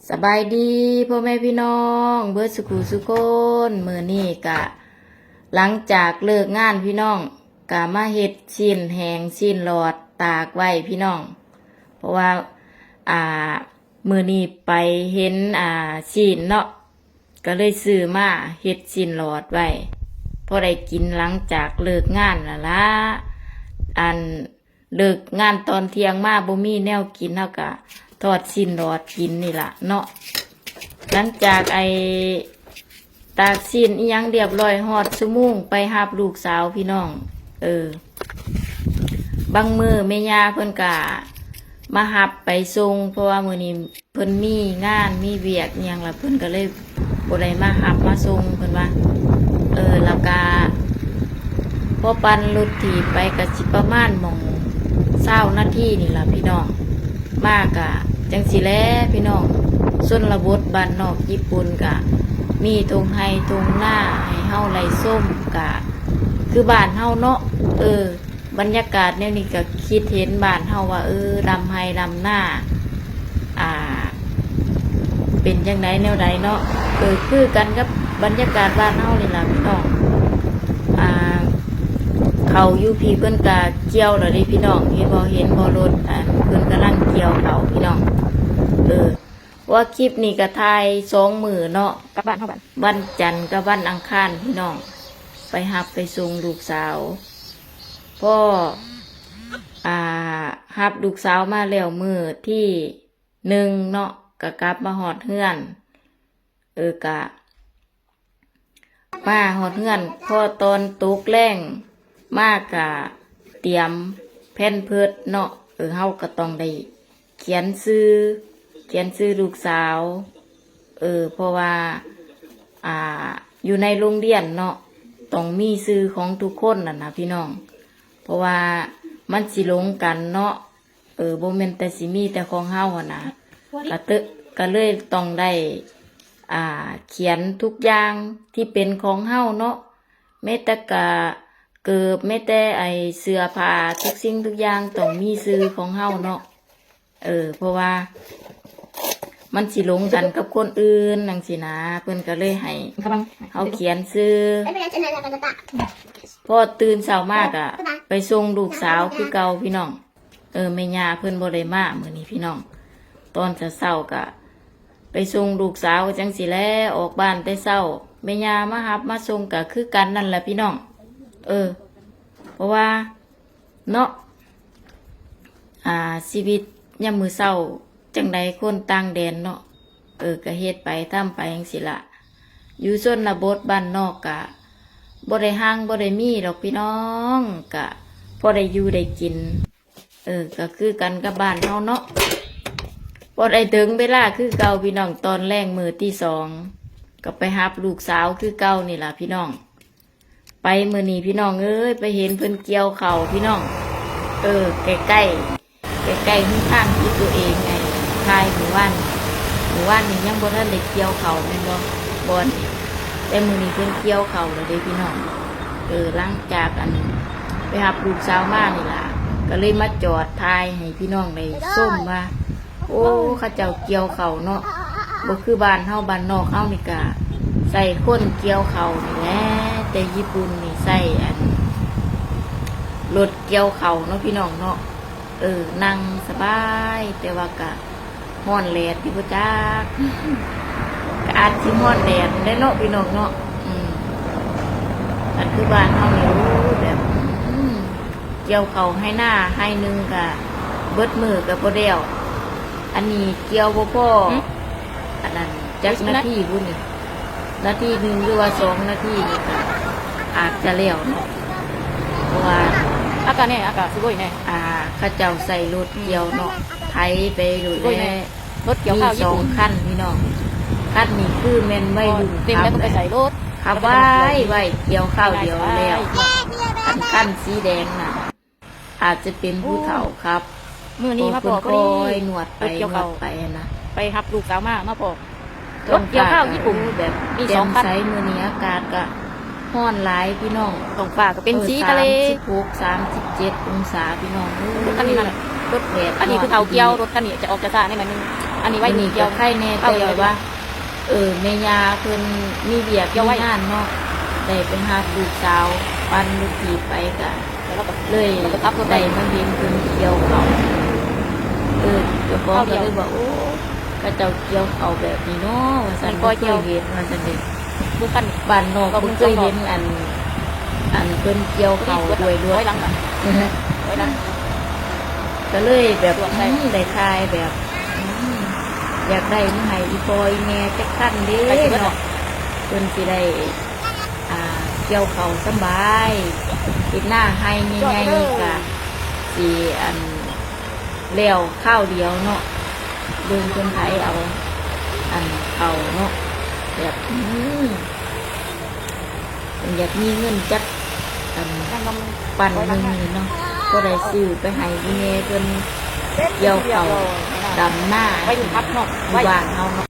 สบายดีพ่อแม่พี่น้องเบิดสุขุสุคนมื้อนี้กะ หลังจากเลิกงานพี่น้องกะมาเฮ็ดชิ้นแหงชิ้นหลอดตากไว้พี่น้อง เพราะว่ามื้อนี้ไปเห็นชิ้นเนาะก็เลยซื้อมาเฮ็ดชิ้นหลอดไว้พอได้กินหลังจากเลิกงานนั่นล่ะเลิกงานตอนเที่ยงมาบ่มีแนวกินเฮาก็ทอดชิ้นหลอดกินนี่ล่ะเนาะหลังจากตากชิ้นอีหยังเรียบร้อยฮอดชั่วโมงไปรับลูกสาวพี่น้องบางมื้อแม่ย่าเพิ่นก็มารับไปส่งเพราะว่ามื้อนี้เพิ่นมีงานมีเวียกอิหยังล่ะเพิ่นก็เลยบ่ได้มารับมาส่งเพิ่นว่าแล้วก็พอปั่นรถถีบไปก็สิประมาณหม่อง20นาทีนี่ล่ะพี่น้องมากะจังสิแลพี่น้องชนบทบ้านนอกญี่ปุ่นกะมีทงไห้ทงหน้าให้เฮาไล่ส้มกะคือบ้านเฮาเนาะบรรยากาศแนวนี้ก็คิดเห็นบ้านเฮาว่าดำไห้ดำหน้าเป็นจังไดแนวใดเนาะคือกันกับบรรยากาศบ้านเฮานี่ล่ะพี่น้องเขาอยู่พี่เพิ่นกะเกี่ยวแล้วดิพี่น้องเห็นบ่รถเพิ่นกำลังเกี่ยวเขาพี่น้องว่าคลิปนี้ก็ถ่าย2มื้อเนาะกับบ้านเฮาวันจันทร์กับวันอังคารพี่น้องไปรับไปส่งลูกสาวพ่อรับลูกสาวมาแล้วมื้อที่1เนาะก็กลับมาฮอดเฮือนกะมาฮอดเฮือนพอตอนตกแรงมากกะเตรียมแผ่นเพิดเนาะเฮาก็ต้องได้เขียนชื่อลูกสาวเพราะว่าอยู่ในโรงเรียนเนาะต้องมีชื่อของทุกคนน่ะนะพี่น้องเพราะว่ามันสิลงกันเนาะบ่แม่นแต่สิมีแต่ของเฮาหั่นนะก็เลยต้องได้เขียนทุกอย่างที่เป็นของเฮาเนาะแม้แต่กะเกิบแม้แต่เสื้อผ้าทุกสิ่งทุกอย่างต้องมีชื่อของเฮาเนาะเพราะว่ามันสิลงกันกับคนอื่นจังซี่นะเพิ่นก็เลยให้เฮาเขียนชื่อพอตื่นเช้ามากอะไปส่งลูกสาวคือเก่าพี่น้องแม่ย่าเพิ่นบ่ได้มามื้อนี้พี่น้องตอนเช้าๆก็ไปส่งลูกสาวจังสิแลออกบ้านแต่เช้าแม่ย่ามารับมาส่งก็คือกันนั่นแหละพี่น้องเพราะว่าเนาะชีวิตยามมื้อเช้าจังใดคนต่างแดนเนาะก็เฮ็ดไปทำไปจังสิล่ะอยู่ชนบทบ้านนอกกะบ่ได้ห่างบ่ได้มีดอกพี่น้องกะพอได้อยู่ได้กินก็คือกันกับบ้านเฮาเนาะพอได้ถึงเวลาคือเก่าพี่น้องตอนแรกมื้อที่2ก็ไปรับลูกสาวคือเก่านี่ล่ะพี่น้องไปมื้อนี้พี่น้องไปเห็นเพิ่นเกี่ยวข้าวพี่น้องใกล้ข้างที่ตัวเองไงทายหมู่บ้านนี่ยังบ่ทันได้เกี่ยวข้าวแม่นบ่แต่มื้อนี้เพิ่นเกี่ยวข้าวแล้วเด้พี่น้องหลังจากไปรับลูกสาวมานี่ล่ะก็เลยมาจอดทายให้พี่น้องได้ส้มว่าโอ้เขาเจ้าเกี่ยวข้าวเนาะบ่คือบ้านเฮาบ้านนอกเฮานี่ก็ใส่คนเกี่ยวข้าวนี่แหละแต่ญี่ปุ่นนี่ใส่รถเกี่ยวข้าวเนาะพี่น้องเนาะนั่งสบายแต่ว่าก็ฮ้อนแดดพี่บ่จักก็อาจสิฮ้อนแดดได้เนาะพี่น้องเนาะอันคือบ้านเฮานี่แบบเกี่ยวข้าวให้หน้าให้นึงก็เบิดมือก็บ่แล้วอันนี้เกี่ยวบ่พออันนั้นจักนาทีพุ่นนี่นาทีนึงหรือว่า2นาทีนี่ก็อาจจะแล้วเนาะเพราะว่าอากาศすごいねเขาเจ้าใส่รถเกี่ยวเนาะไถไปดูแลรถเกี่ยวข้าวญี่ปุ่น2คันพี่น้องคันนี้คือแม่นไว้รุ่นเต็มแล้วก็ไปใส่รถขับไว้เกี่ยวข้าวเดียวแล้วคันสีแดงน่ะอาจจะเป็นผู้เฒ่าครับมื้อนี้มาพอคอยหนวดไปนะไปรับลูกสาวมาพอรถเกี่ยวข้าวญี่ปุ่นแบบมี2คันมื้อนี้อากาศก็ฮ้อนหลายพี่น้องตรงฟ้าก็เป็นสีทะเล36-37 องศาพี่น้องอันนี้นั่นรถแดดอันนี้คือเฒ่าเกี่ยวรถคันนี้จะออกจะซ่าในมันนึง อันนี้ไว้ นี่ เกี่ ก็ ยว ไข่แน่ ข้า แต่ วเดียว ว่า แม่ยาเพิ่นมีเวียก เกี่ยวไว้ มีงานเนาะได้ไปหาลูกสาวปันลูกทีไปก็ แล้วเราก็ เลย เราก็ทับรถไป ได้มาเห็นเพิ่นเกี่ยวเขาเจ้าของก็เลยบอกโอ้ก็เจ้าเกี่ยวเขาแบบนี้เนาะว่าซั่นบ่เคยเห็นว่าซั่นเด้ มือขั้น บ้านนอกบ่เคยเห็นอันเพิ่นเกี่ยวเขาด้วยร ร้ ว อย ด หลังอ่ะร้อยหลัง ก็เลยแบบ ส่วนใด ได้ทายแบบอยากได้มาให้อีปอยแม่จักคันเด้ ไปสิเบิด เนาะ เนาะ เพิ่นสิได้เกี่ยวเขาสำบายติดหน้าให้ใหญ่ๆก็สิแล้วข้าวเดียวเนาะเบิ่งเพิ่นไผเอาเขาเนาะแบบอยากมีเงินจัก นั่งนม ปั่นหนึ่งนี่เนาะก็ได้ซื้อไปให้อีเมเพิ่นเกี่ยวเขาดำหน้า ไว้ถึงพับเนาะ ที่บ้านเฮาเนาะ